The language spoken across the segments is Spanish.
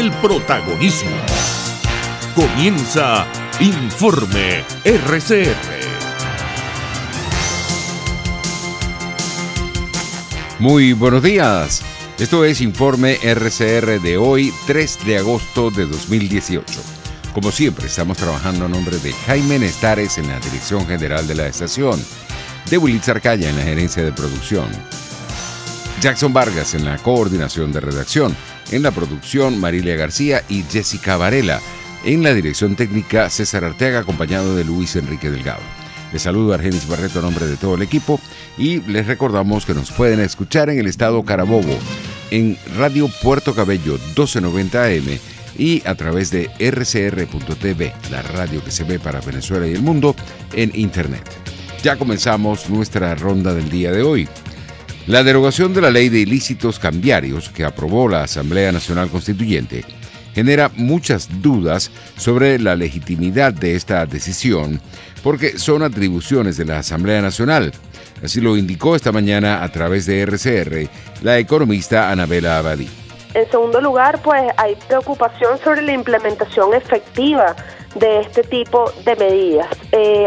el protagonismo. Comienza Informe RCR. Muy buenos días. Esto es Informe RCR de hoy, 3 de agosto de 2018. Como siempre, estamos trabajando a nombre de Jaime Nestares en la dirección general de la estación, de Willy Arcaya en la gerencia de producción, Jackson Vargas en la coordinación de redacción, en la producción Marilia García y Jessica Varela, en la dirección técnica César Arteaga acompañado de Luis Enrique Delgado. Les saludo a Argenis Barreto a nombre de todo el equipo y les recordamos que nos pueden escuchar en el estado Carabobo, en Radio Puerto Cabello 1290 AM y a través de rcr.tv, la radio que se ve para Venezuela y el mundo, en Internet. Ya comenzamos nuestra ronda del día de hoy. La derogación de la Ley de Ilícitos Cambiarios que aprobó la Asamblea Nacional Constituyente genera muchas dudas sobre la legitimidad de esta decisión porque son atribuciones de la Asamblea Nacional. Así lo indicó esta mañana a través de RCR la economista Anabela Abadí. En segundo lugar, pues hay preocupación sobre la implementación efectiva de este tipo de medidas.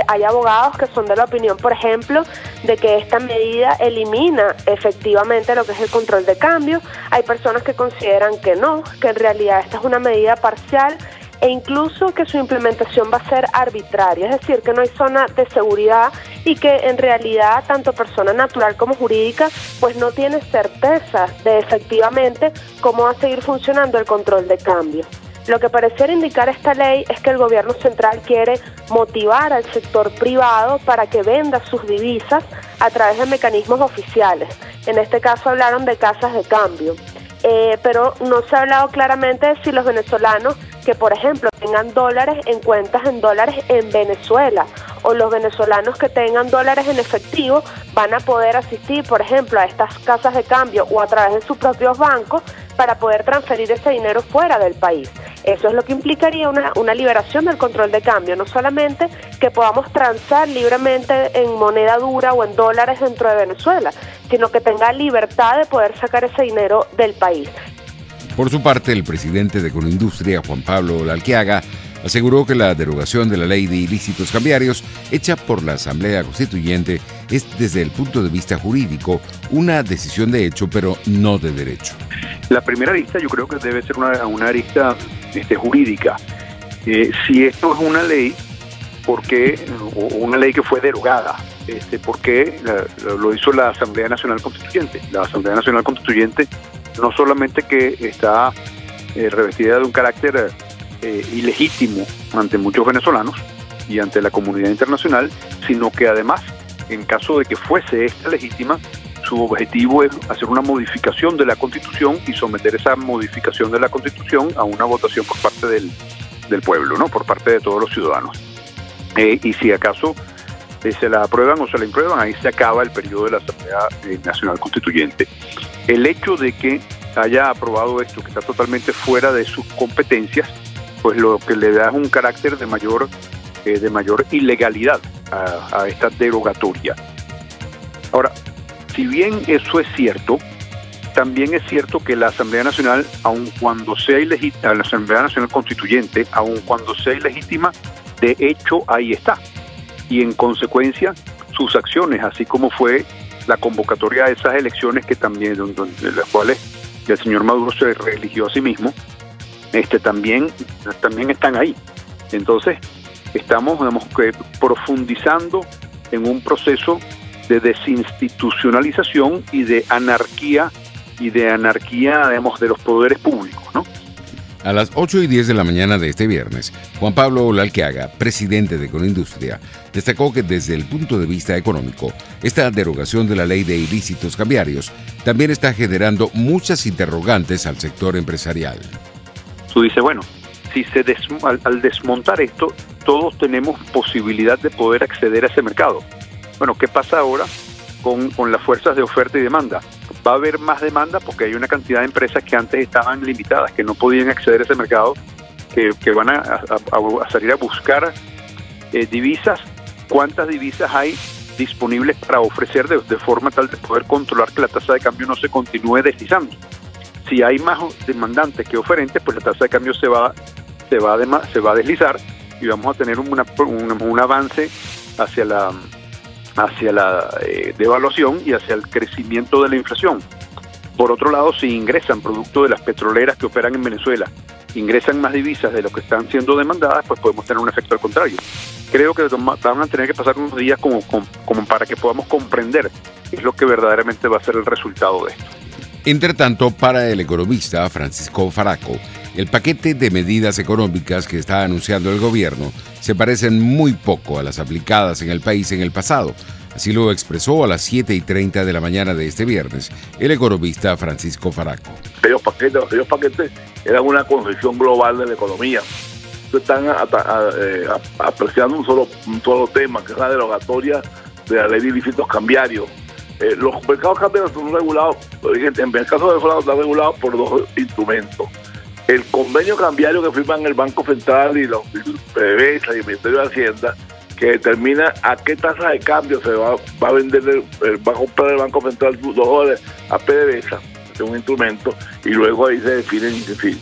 Hay abogados que son de la opinión, por ejemplo, de que esta medida elimina efectivamente lo que es el control de cambio. Hay personas que consideran que no, que en realidad esta es una medida parcial e incluso que su implementación va a ser arbitraria, es decir, que no hay zona de seguridad y que en realidad tanto persona natural como jurídica pues no tiene certeza de efectivamente cómo va a seguir funcionando el control de cambio. Lo que pareciera indicar esta ley es que el gobierno central quiere motivar al sector privado para que venda sus divisas a través de mecanismos oficiales. En este caso hablaron de casas de cambio, pero no se ha hablado claramente de si los venezolanos que, por ejemplo, tengan dólares en cuentas en dólares en Venezuela o los venezolanos que tengan dólares en efectivo van a poder asistir, por ejemplo, a estas casas de cambio o a través de sus propios bancos para poder transferir ese dinero fuera del país. Eso es lo que implicaría una liberación del control de cambio, no solamente que podamos transar libremente en moneda dura o en dólares dentro de Venezuela, sino que tenga libertad de poder sacar ese dinero del país. Por su parte, el presidente de Colindustria, Juan Pablo Lalquiaga, aseguró que la derogación de la Ley de Ilícitos Cambiarios, hecha por la Asamblea Constituyente, es desde el punto de vista jurídico una decisión de hecho, pero no de derecho. La primera arista yo creo que debe ser una arista jurídica. Si esto es una ley, ¿por qué? O una ley que fue derogada, ¿por qué lo hizo la Asamblea Nacional Constituyente? La Asamblea Nacional Constituyente no solamente que está revestida de un carácter ilegítimo ante muchos venezolanos y ante la comunidad internacional, sino que además, en caso de que fuese esta legítima, su objetivo es hacer una modificación de la Constitución y someter esa modificación de la Constitución a una votación por parte del pueblo, ¿no? Por parte de todos los ciudadanos. Y si acaso se la aprueban o se la imprueban, ahí se acaba el periodo de la Asamblea Nacional Constituyente. El hecho de que haya aprobado esto, que está totalmente fuera de sus competencias, pues lo que le da es un carácter de mayor ilegalidad a esta derogatoria. Ahora, si bien eso es cierto, también es cierto que la Asamblea Nacional, aun cuando sea ilegítima, la Asamblea Nacional Constituyente, aun cuando sea ilegítima, de hecho ahí está. Y en consecuencia, sus acciones, así como fue la convocatoria de esas elecciones que también, de las cuales el señor Maduro se reeligió a sí mismo, también están ahí. Entonces, estamos, profundizando en un proceso de desinstitucionalización y de anarquía, de los poderes públicos, ¿no? A las 8:10 de la mañana de este viernes, Juan Pablo Lalquiaga, presidente de Colindustria, destacó que desde el punto de vista económico, esta derogación de la Ley de Ilícitos Cambiarios también está generando muchas interrogantes al sector empresarial. Tú dices, bueno, si al desmontar esto, todos tenemos posibilidad de poder acceder a ese mercado. Bueno, ¿qué pasa ahora con las fuerzas de oferta y demanda? Va a haber más demanda porque hay una cantidad de empresas que antes estaban limitadas, que no podían acceder a ese mercado, que van a salir a buscar divisas. ¿Cuántas divisas hay disponibles para ofrecer de forma tal de poder controlar que la tasa de cambio no se continúe deslizando? Si hay más demandantes que oferentes, pues la tasa de cambio se va a deslizar y vamos a tener un avance hacia la devaluación y hacia el crecimiento de la inflación. Por otro lado, si ingresan producto de las petroleras que operan en Venezuela, ingresan más divisas de lo que están siendo demandadas, pues podemos tener un efecto al contrario. Creo que van a tener que pasar unos días como para que podamos comprender qué es lo que verdaderamente va a ser el resultado de esto. Entre tanto, para el economista Francisco Faraco, el paquete de medidas económicas que está anunciando el gobierno se parecen muy poco a las aplicadas en el país en el pasado. Así lo expresó a las 7:30 de la mañana de este viernes el economista Francisco Faraco. Aquellos paquetes eran una concepción global de la economía. Están apreciando un solo tema, que es la derogatoria de la ley de ilícitos cambiarios. Los mercados cambiarios son regulados, en el caso de Venezuela están regulados por dos instrumentos. El convenio cambiario que firman el Banco Central y los PDVSA y el Ministerio de Hacienda, que determina a qué tasa de cambio se va a vender, va a comprar el Banco Central $2 a PDVSA, es un instrumento, y luego ahí se definen si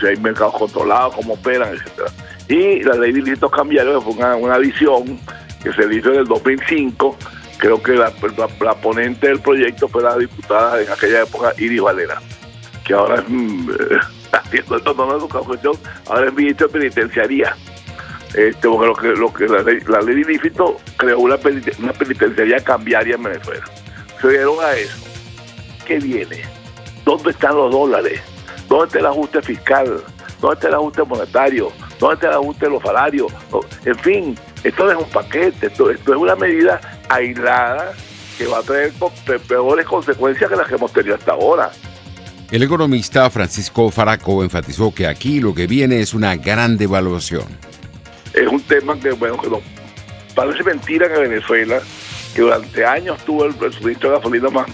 hay mercados controlados, cómo operan, etcétera. Y la ley de ilícitos cambiarios fue una visión que se hizo en el 2005. Creo que la ponente del proyecto fue la diputada en aquella época, Iris Valera, que ahora haciendo el tono de su confesión, ahora es ministro de penitenciaría. Porque la ley de ilícito creó una penitenciaría cambiaria en Venezuela. Se dieron a eso. ¿Qué viene? ¿Dónde están los dólares? ¿Dónde está el ajuste fiscal? ¿Dónde está el ajuste monetario? ¿Dónde está el ajuste de los salarios? En fin, esto no es un paquete, esto es una medida aislada que va a traer peores consecuencias que las que hemos tenido hasta ahora. El economista Francisco Faraco enfatizó que aquí lo que viene es una gran devaluación. Es un tema que parece mentira que Venezuela, que durante años tuvo el suministro de gasolina más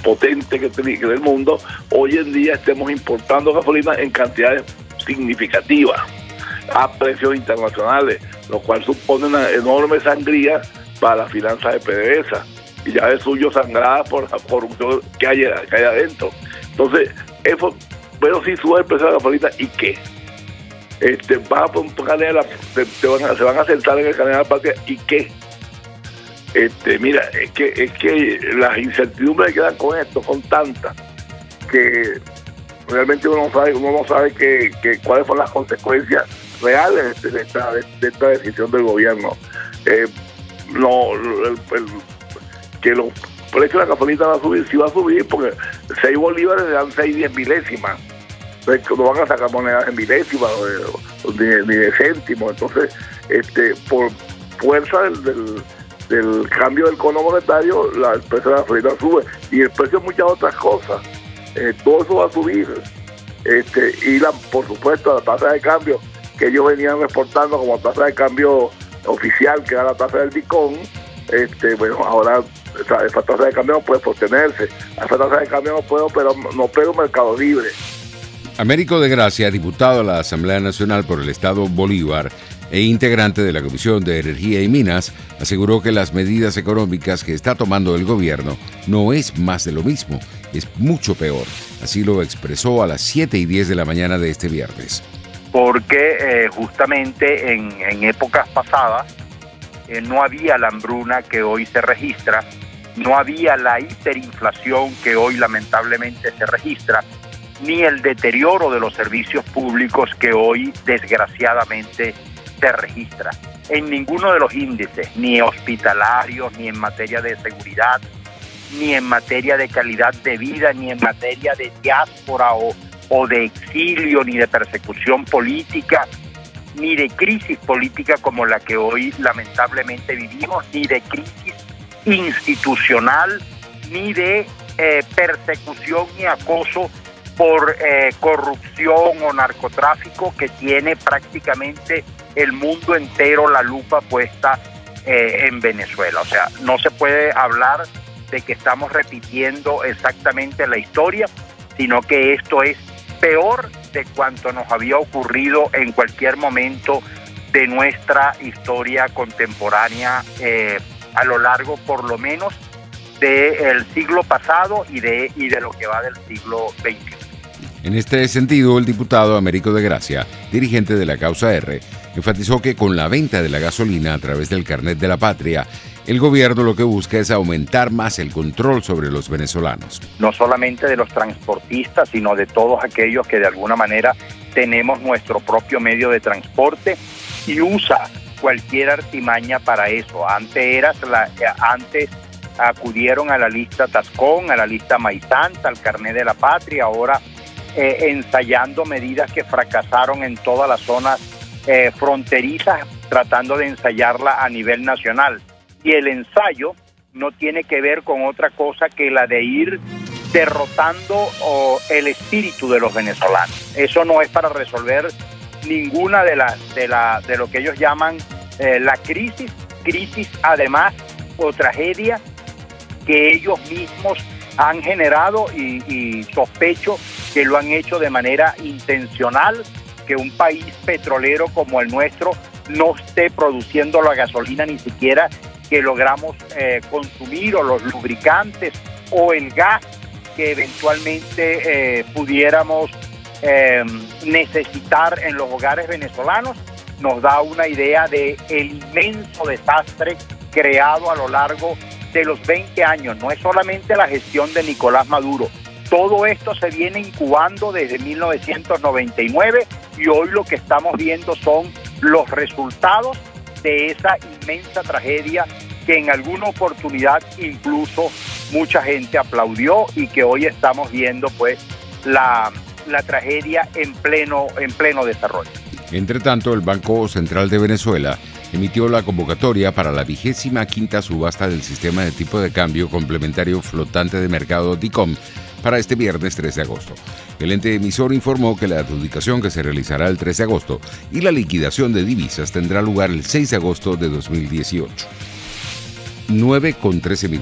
potente que del mundo, hoy en día estemos importando gasolina en cantidades significativas a precios internacionales, lo cual supone una enorme sangría para las finanzas de PDVSA, y ya es suyo sangrada por la corrupción que hay adentro. Entonces, eso, pero si sube el precio de la gasolina, ¿y qué? Se van a sentar en el canal de la patria, ¿y qué? Mira, es que las incertidumbres que quedan con esto son tantas que realmente uno no sabe cuáles son las consecuencias reales de esta decisión del gobierno. Que los precios de la gasolina van a subir, sí va a subir, porque 6 bolívares le dan 6 10 milésimas. Entonces, no van a sacar monedas en milésimas ni de céntimos. Entonces, por fuerza del cambio del cono monetario, el precio de la gasolina sube, y el precio de muchas otras cosas. Todo eso va a subir. Y por supuesto, la tasa de cambio que ellos venían exportando como tasa de cambio oficial, que era la tasa del Bicón, ahora esa tasa de cambio no puede sostenerse. Esa tasa de cambio no opera un mercado libre. Américo de Gracia, diputado a la Asamblea Nacional por el Estado Bolívar e integrante de la Comisión de Energía y Minas, aseguró que las medidas económicas que está tomando el gobierno no es más de lo mismo, es mucho peor. Así lo expresó a las 7:10 de la mañana de este viernes. Porque justamente en épocas pasadas no había la hambruna que hoy se registra, no había la hiperinflación que hoy lamentablemente se registra, ni el deterioro de los servicios públicos que hoy desgraciadamente se registra. En ninguno de los índices, ni hospitalarios, ni en materia de seguridad, ni en materia de calidad de vida, ni en materia de diáspora o de exilio, ni de persecución política, ni de crisis política como la que hoy lamentablemente vivimos, ni de crisis institucional, ni de persecución y acoso por corrupción o narcotráfico que tiene prácticamente el mundo entero la lupa puesta en Venezuela. O sea, no se puede hablar de que estamos repitiendo exactamente la historia, sino que esto es peor de cuanto nos había ocurrido en cualquier momento de nuestra historia contemporánea a lo largo, por lo menos, del siglo pasado y de lo que va del siglo XXI. En este sentido, el diputado Américo de Gracia, dirigente de la Causa R, enfatizó que con la venta de la gasolina a través del carnet de la patria, el gobierno lo que busca es aumentar más el control sobre los venezolanos. No solamente de los transportistas, sino de todos aquellos que de alguna manera tenemos nuestro propio medio de transporte y usa cualquier artimaña para eso. Antes acudieron a la lista Tascón, a la lista Maizanta, al carnet de la patria, ahora ensayando medidas que fracasaron en todas las zonas fronterizas, tratando de ensayarla a nivel nacional. Y el ensayo no tiene que ver con otra cosa que la de ir derrotando el espíritu de los venezolanos. Eso no es para resolver ninguna de lo que ellos llaman la crisis además o tragedia que ellos mismos han generado y sospecho que lo han hecho de manera intencional, que un país petrolero como el nuestro no esté produciendo la gasolina ni siquiera que logramos consumir, o los lubricantes o el gas que eventualmente pudiéramos necesitar en los hogares venezolanos, nos da una idea de el inmenso desastre creado a lo largo de los 20 años. No es solamente la gestión de Nicolás Maduro, todo esto se viene incubando desde 1999 y hoy lo que estamos viendo son los resultados de esa inmensa tragedia que en alguna oportunidad incluso mucha gente aplaudió y que hoy estamos viendo pues la tragedia en pleno desarrollo. Entre tanto, el Banco Central de Venezuela emitió la convocatoria para la 25ª subasta del sistema de tipo de cambio complementario flotante de mercado DICOM para este viernes 3 de agosto. El ente emisor informó que la adjudicación, que se realizará el 3 de agosto, y la liquidación de divisas tendrá lugar el 6 de agosto de 2018. 9:13.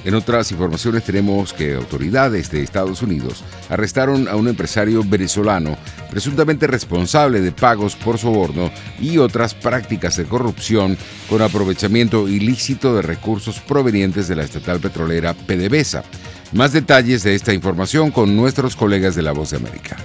En otras informaciones tenemos que autoridades de Estados Unidos arrestaron a un empresario venezolano presuntamente responsable de pagos por soborno y otras prácticas de corrupción con aprovechamiento ilícito de recursos provenientes de la estatal petrolera PDVSA. Más detalles de esta información con nuestros colegas de La Voz de América.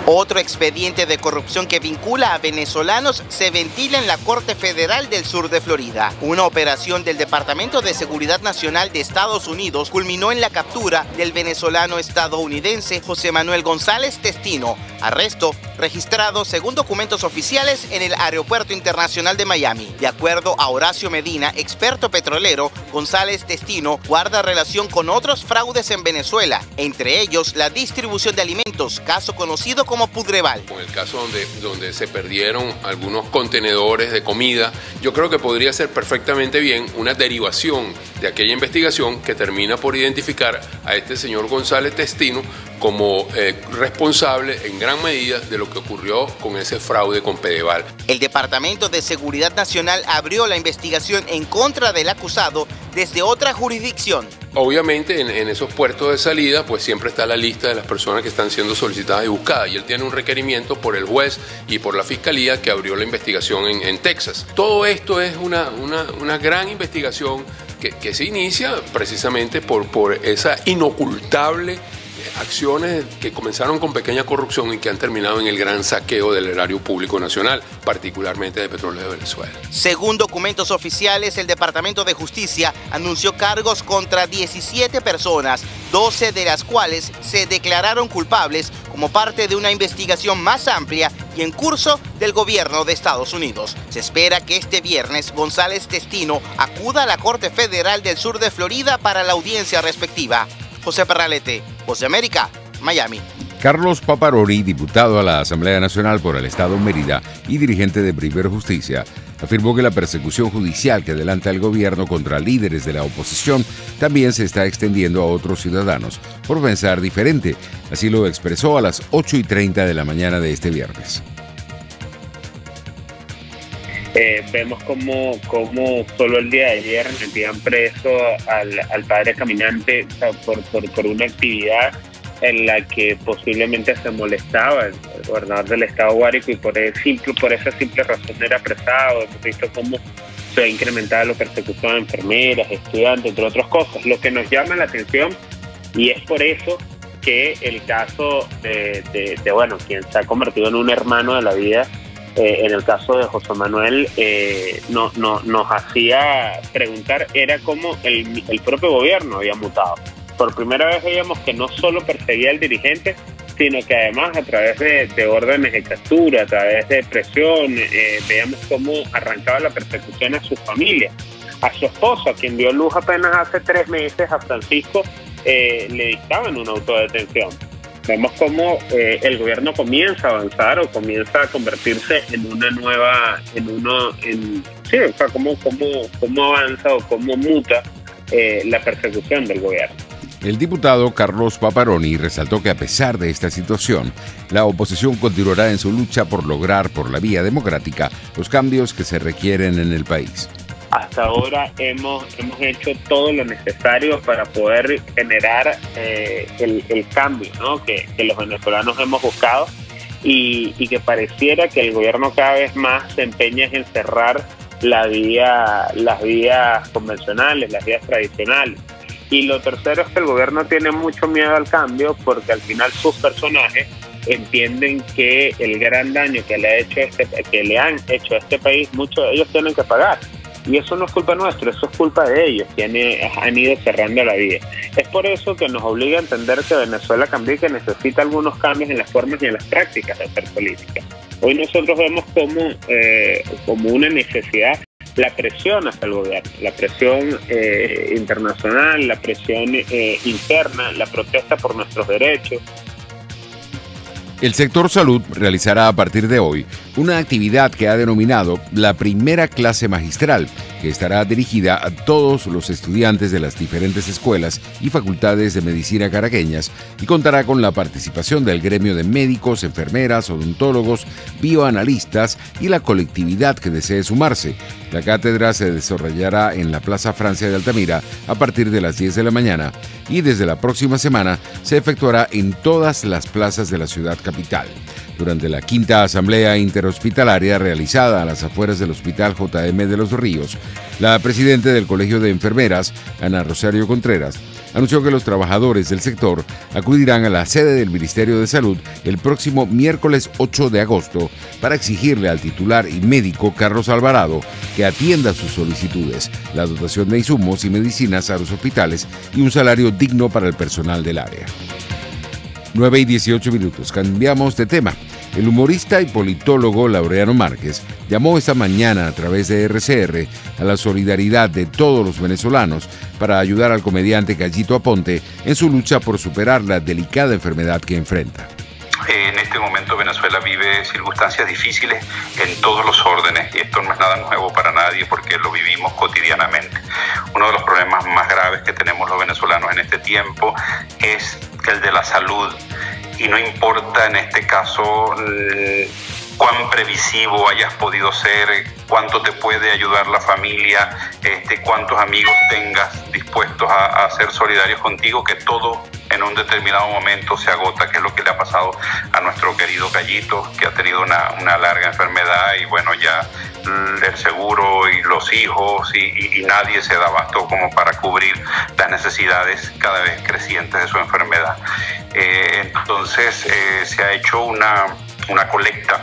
Otro expediente de corrupción que vincula a venezolanos se ventila en la Corte Federal del Sur de Florida. Una operación del Departamento de Seguridad Nacional de Estados Unidos culminó en la captura del venezolano estadounidense José Manuel González Testino, arresto registrado según documentos oficiales en el Aeropuerto Internacional de Miami. De acuerdo a Horacio Medina, experto petrolero, González Testino guarda relación con otros fraudes en Venezuela, entre ellos la distribución de alimentos, caso conocido como Pudreval. Con el caso donde se perdieron algunos contenedores de comida, yo creo que podría ser perfectamente bien una derivación de aquella investigación que termina por identificar a este señor González Testino como responsable en gran medida de lo que ocurrió con ese fraude con Pedeval. El Departamento de Seguridad Nacional abrió la investigación en contra del acusado desde otra jurisdicción. Obviamente en esos puertos de salida pues siempre está la lista de las personas que están siendo solicitadas y buscadas, y él tiene un requerimiento por el juez y por la fiscalía que abrió la investigación en Texas. Todo esto es una gran investigación que se inicia precisamente por esa inocultable acciones que comenzaron con pequeña corrupción y que han terminado en el gran saqueo del erario público nacional, particularmente de Petróleo de Venezuela. Según documentos oficiales, el Departamento de Justicia anunció cargos contra 17 personas, 12 de las cuales se declararon culpables como parte de una investigación más amplia y en curso del gobierno de Estados Unidos. Se espera que este viernes González Testino acuda a la Corte Federal del Sur de Florida para la audiencia respectiva. José Perralete, Voz de América, Miami. Carlos Paparori, diputado a la Asamblea Nacional por el Estado Mérida y dirigente de Primero Justicia, afirmó que la persecución judicial que adelanta el gobierno contra líderes de la oposición también se está extendiendo a otros ciudadanos por pensar diferente. Así lo expresó a las 8:30 de la mañana de este viernes. Vemos como solo el día de ayer metían preso al padre caminante, o sea, por una actividad en la que posiblemente se molestaba el gobernador del estado Guárico, y por esa simple razón era apresado. Hemos visto cómo se ha incrementado la persecución a enfermeras, estudiantes, entre otras cosas. Lo que nos llama la atención, y es por eso que el caso de quien se ha convertido en un hermano de la vida, en el caso de José Manuel, nos hacía preguntar, era cómo el propio gobierno había mutado. Por primera vez veíamos que no solo perseguía al dirigente, sino que además a través de órdenes de captura, a través de presión, veíamos cómo arrancaba la persecución a su familia, a su esposo, a quien dio luz apenas hace 3 meses, a Francisco, le dictaban una autodetención. Vemos cómo el gobierno comienza a avanzar o comienza a convertirse en una nueva, cómo avanza o cómo muta la persecución del gobierno. El diputado Carlos Paparoni resaltó que a pesar de esta situación, la oposición continuará en su lucha por lograr por la vía democrática los cambios que se requieren en el país. Hasta ahora hemos hecho todo lo necesario para poder generar el cambio, ¿no? que los venezolanos hemos buscado y que pareciera que el gobierno cada vez más se empeña en cerrar las vías convencionales, las vías tradicionales. Y lo tercero es que el gobierno tiene mucho miedo al cambio porque al final sus personajes entienden que el gran daño que le han hecho a este país, muchos de ellos tienen que pagar. Y eso no es culpa nuestra, eso es culpa de ellos, que han ido cerrando la vía. Es por eso que nos obliga a entender que Venezuela cambia y que necesita algunos cambios en las formas y en las prácticas de hacer política. Hoy nosotros vemos como una necesidad la presión hacia el gobierno, la presión internacional, la presión interna, la protesta por nuestros derechos. El sector salud realizará a partir de hoy una actividad que ha denominado la primera clase magistral, que estará dirigida a todos los estudiantes de las diferentes escuelas y facultades de medicina caraqueñas y contará con la participación del gremio de médicos, enfermeras, odontólogos, bioanalistas y la colectividad que desee sumarse. La cátedra se desarrollará en la Plaza Francia de Altamira a partir de las 10 de la mañana y desde la próxima semana se efectuará en todas las plazas de la ciudad capital. Durante la 5ª Asamblea Interhospitalaria realizada a las afueras del Hospital JM de los Ríos, la presidenta del Colegio de Enfermeras, Ana Rosario Contreras, anunció que los trabajadores del sector acudirán a la sede del Ministerio de Salud el próximo miércoles 8 de agosto para exigirle al titular y médico Carlos Alvarado que atienda sus solicitudes, la dotación de insumos y medicinas a los hospitales y un salario digno para el personal del área. 9:18. Cambiamos de tema. El humorista y politólogo Laureano Márquez llamó esta mañana a través de RCR a la solidaridad de todos los venezolanos para ayudar al comediante Gallito Aponte en su lucha por superar la delicada enfermedad que enfrenta. En este momento Venezuela vive circunstancias difíciles en todos los órdenes y esto no es nada nuevo para nadie porque lo vivimos cotidianamente. Uno de los problemas más graves que tenemos los venezolanos en este tiempo es el de la salud y no importa en este caso cuán previsivo hayas podido ser, cuánto te puede ayudar la familia, cuántos amigos tengas dispuestos a ser solidarios contigo, que todo en un determinado momento se agota, que es lo que le ha pasado a nuestro querido Gallito, que ha tenido una larga enfermedad y bueno, ya el seguro y los hijos y nadie se da abasto como para cubrir las necesidades cada vez crecientes de su enfermedad. Entonces se ha hecho una colecta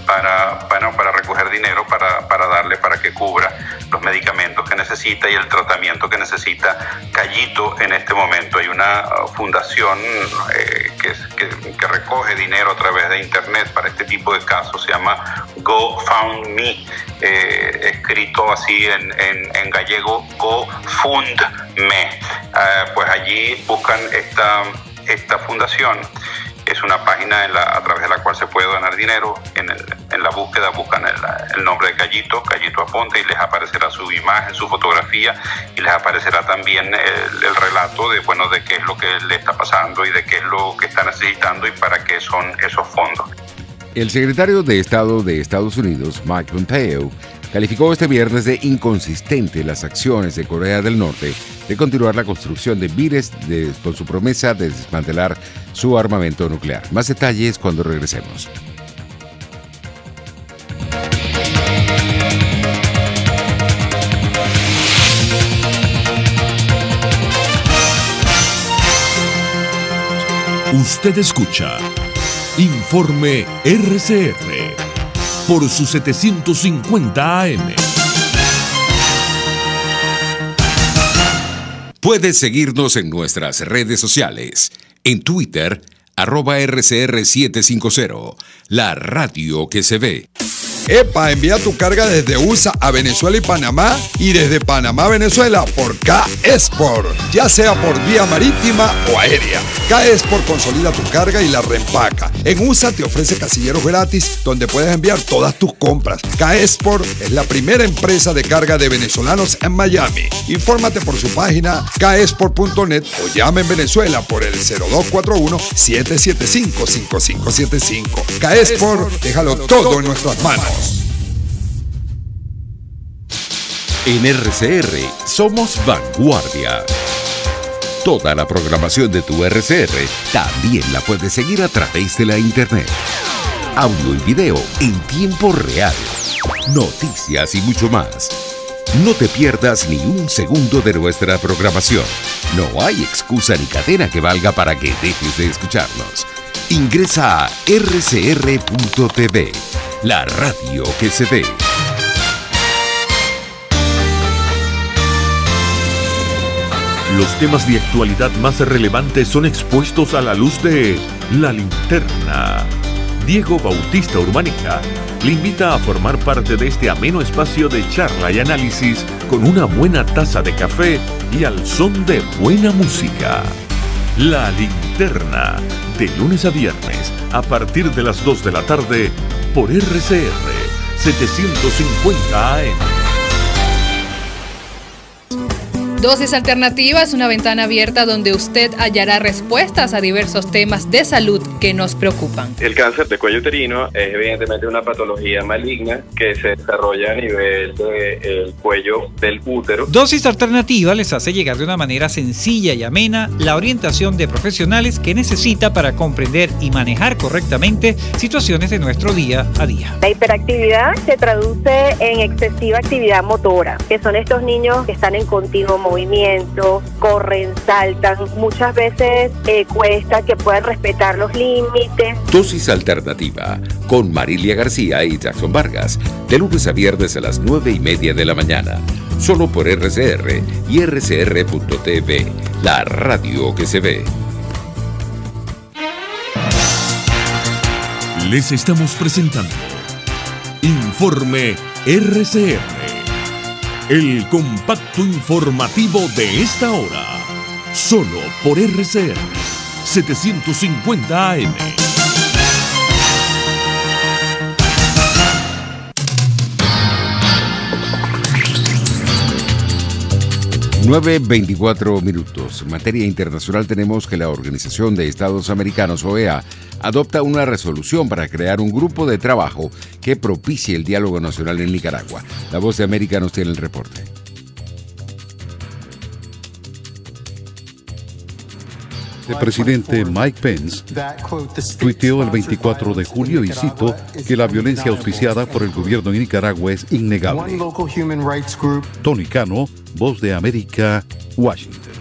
para recoger dinero para darle para que cubra los medicamentos que necesita y el tratamiento que necesita Gallito en este momento. Hay una fundación que recoge dinero a través de internet para este tipo de casos, se llama GoFundMe, escrito así en gallego, GoFundMe. Pues allí buscan esta fundación. Es una página a través de la cual se puede donar dinero. En la búsqueda buscan el nombre de Gallito Aponte y les aparecerá su imagen, su fotografía y les aparecerá también el relato de qué es lo que le está pasando y de qué es lo que está necesitando y para qué son esos fondos. El secretario de Estado de Estados Unidos, Mike Pompeo, calificó este viernes de inconsistente las acciones de Corea del Norte de continuar la construcción de vires con su promesa de desmantelar su armamento nuclear. Más detalles cuando regresemos. Usted escucha Informe RCR por su 750 AM. Puedes seguirnos en nuestras redes sociales. En Twitter, @RCR750, la radio que se ve. ¡Epa! Envía tu carga desde USA a Venezuela y Panamá y desde Panamá a Venezuela por K-Export, ya sea por vía marítima o aérea. K-Export consolida tu carga y la reempaca. En USA te ofrece casilleros gratis donde puedes enviar todas tus compras. K-Export es la primera empresa de carga de venezolanos en Miami. Infórmate por su página kexport.net o llama en Venezuela por el 0241-775-5575. K-Export, déjalo todo en nuestras manos. En RCR somos vanguardia. Toda la programación de tu RCR también la puedes seguir a través de la internet. Audio y video en tiempo real. Noticias y mucho más. No te pierdas ni un segundo de nuestra programación. No hay excusa ni cadena que valga para que dejes de escucharnos. Ingresa a rcr.tv, la radio que se ve. Los temas de actualidad más relevantes son expuestos a la luz de La Linterna. Diego Bautista Urbaneja le invita a formar parte de este ameno espacio de charla y análisis con una buena taza de café y al son de buena música. La Linterna, de lunes a viernes, a partir de las 2 de la tarde, por RCR 750 AM. Dosis Alternativa es una ventana abierta donde usted hallará respuestas a diversos temas de salud que nos preocupan. El cáncer de cuello uterino es evidentemente una patología maligna que se desarrolla a nivel del cuello del útero. Dosis Alternativa les hace llegar de una manera sencilla y amena la orientación de profesionales que necesita para comprender y manejar correctamente situaciones de nuestro día a día. La hiperactividad se traduce en excesiva actividad motora, que son estos niños que están en continuo movimiento, corren, saltan, muchas veces cuesta que puedan respetar los límites. Dosis Alternativa con Marilia García y Jackson Vargas, de lunes a viernes a las 9:30 de la mañana, solo por RCR y rcr.tv, la radio que se ve. Les estamos presentando Informe RCR, el compacto informativo de esta hora, solo por RCR 750 AM. (9:24). En materia internacional tenemos que la Organización de Estados Americanos, OEA, adopta una resolución para crear un grupo de trabajo que propicie el diálogo nacional en Nicaragua. La Voz de América nos tiene el reporte. El presidente Mike Pence tuiteó el 24 de julio, y cito, que la violencia auspiciada por el gobierno en Nicaragua es innegable. Tony Cano, Voz de América, Washington.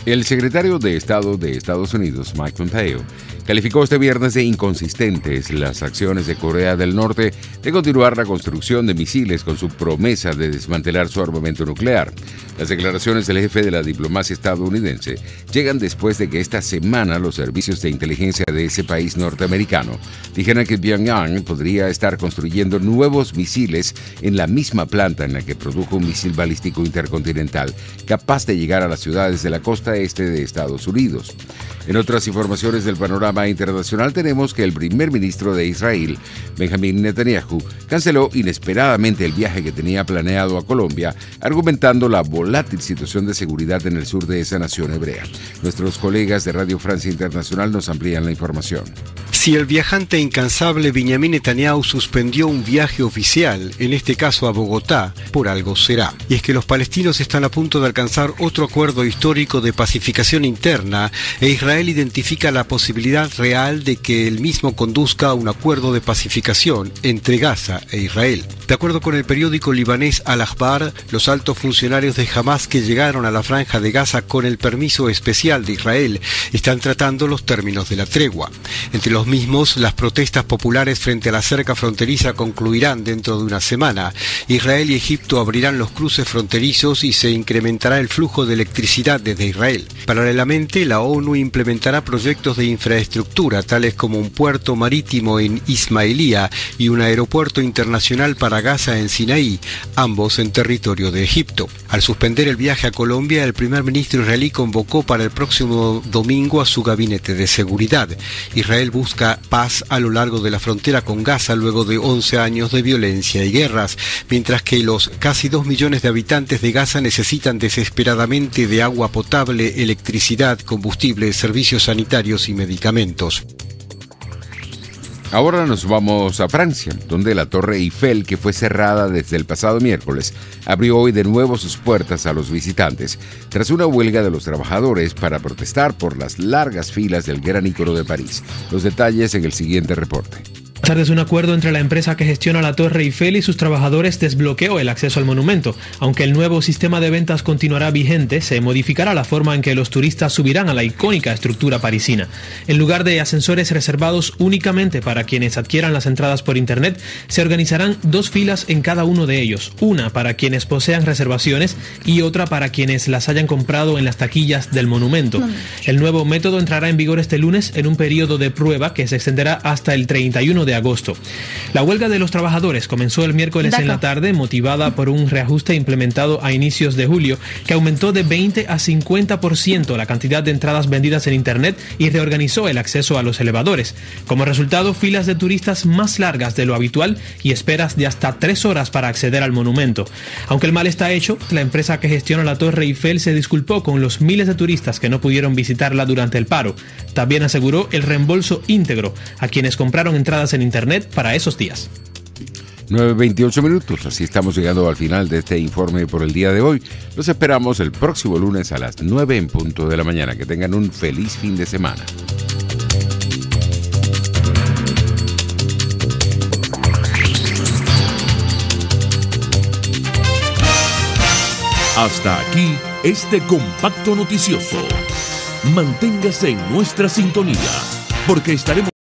El secretario de Estado de Estados Unidos, Mike Pompeo, calificó este viernes de inconsistentes las acciones de Corea del Norte de continuar la construcción de misiles con su promesa de desmantelar su armamento nuclear. Las declaraciones del jefe de la diplomacia estadounidense llegan después de que esta semana los servicios de inteligencia de ese país norteamericano dijeron que Pyongyang podría estar construyendo nuevos misiles en la misma planta en la que produjo un misil balístico intercontinental capaz de llegar a las ciudades de la costa este de Estados Unidos. En otras informaciones del panorama internacional tenemos que el primer ministro de Israel, Benjamin Netanyahu, canceló inesperadamente el viaje que tenía planeado a Colombia, argumentando la volátil situación de seguridad en el sur de esa nación hebrea. Nuestros colegas de Radio Francia Internacional nos amplían la información. Si el viajante incansable Benjamin Netanyahu suspendió un viaje oficial, en este caso a Bogotá, por algo será. Y es que los palestinos están a punto de alcanzar otro acuerdo histórico de pacificación interna e Israel identifica la posibilidad real de que el mismo conduzca a un acuerdo de pacificación entre Gaza e Israel. De acuerdo con el periódico libanés Al-Akhbar, los altos funcionarios de Hamas que llegaron a la franja de Gaza con el permiso especial de Israel están tratando los términos de la tregua. Entre los mismos, las protestas populares frente a la cerca fronteriza concluirán dentro de una semana. Israel y Egipto abrirán los cruces fronterizos y se incrementará el flujo de electricidad desde Israel. Paralelamente, la ONU implementará proyectos de infraestructura, tales como un puerto marítimo en Ismailía y un aeropuerto internacional para Gaza en Sinaí, ambos en territorio de Egipto. Al suspender el viaje a Colombia, el primer ministro israelí convocó para el próximo domingo a su gabinete de seguridad. Israel busca paz a lo largo de la frontera con Gaza luego de 11 años de violencia y guerras, mientras que los casi 2 millones de habitantes de Gaza necesitan desesperadamente de agua potable, electricidad, combustible, servicios sanitarios y medicamentos. Ahora nos vamos a Francia, donde la Torre Eiffel, que fue cerrada desde el pasado miércoles, abrió hoy de nuevo sus puertas a los visitantes, tras una huelga de los trabajadores para protestar por las largas filas del gran ícono de París. Los detalles en el siguiente reporte. Tras un acuerdo entre la empresa que gestiona la Torre Eiffel y sus trabajadores desbloqueó el acceso al monumento. Aunque el nuevo sistema de ventas continuará vigente, se modificará la forma en que los turistas subirán a la icónica estructura parisina. En lugar de ascensores reservados únicamente para quienes adquieran las entradas por internet, se organizarán 2 filas en cada uno de ellos, una para quienes posean reservaciones y otra para quienes las hayan comprado en las taquillas del monumento. El nuevo método entrará en vigor este lunes en un periodo de prueba que se extenderá hasta el 31 de agosto. La huelga de los trabajadores comenzó el miércoles en la tarde, motivada por un reajuste implementado a inicios de julio, que aumentó de 20 a 50% la cantidad de entradas vendidas en internet y reorganizó el acceso a los elevadores. Como resultado, filas de turistas más largas de lo habitual y esperas de hasta 3 horas para acceder al monumento. Aunque el mal está hecho, la empresa que gestiona la Torre Eiffel se disculpó con los miles de turistas que no pudieron visitarla durante el paro. También aseguró el reembolso íntegro a quienes compraron entradas en internet para esos días. 9:28 minutos, así estamos llegando al final de este informe por el día de hoy. Los esperamos el próximo lunes a las 9 en punto de la mañana. Que tengan un feliz fin de semana. Hasta aquí este compacto noticioso. Manténgase en nuestra sintonía, porque estaremos